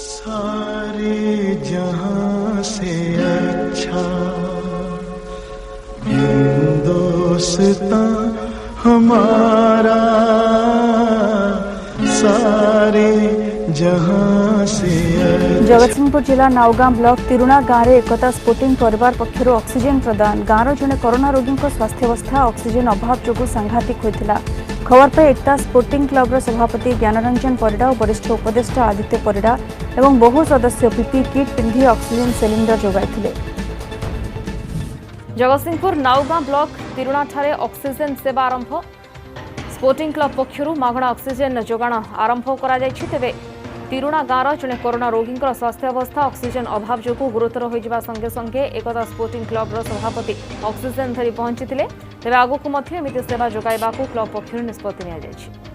सारे जहां से अच्छा हिंदुस्तान हमारा, सारे जहां से अच्छा। जगतसिंहपुर जिला नाउगां ब्लॉक तिरुणा गाँव में एकता स्पोर्टिंग परिवार पक्षर ऑक्सीजन प्रदान। गाँव जड़े कोरोना रोगी स्वास्थ्यावस्था ऑक्सीजन अभाव जो सांघातिक होता। खबर पर एकता स्पोर्टिंग क्लब सभापति ज्ञानरंजन परिड़ा और वरिष्ठ उपदेष्टा आदित्य परिड़ा और बहु सदस्य पीपी किट पिंधि ऑक्सीजन सिलिंडर जोगाई। जगतसिंहपुर नाउगां ब्लॉक तिरुणा ठारे ऑक्सीजन सेवा आरंभ। स्पोर्टिंग क्लब पक्षर मागणा ऑक्सीजन जोगाण आरंभ करा जायछि। तेबे तिरुणा गाँव जड़े कोरोना रोगी स्वास्थ्यावस्था ऑक्सीजन अभाव जो गुरुतर होइजिबा संगे संगे एकता स्पोर्टिंग क्लब सभापति ऑक्सीजन धरी पहुंची। तेबे आगक एमती सेवा जोगाइबाकू क्लब पक्षर निष्पत्ति निया जायछि।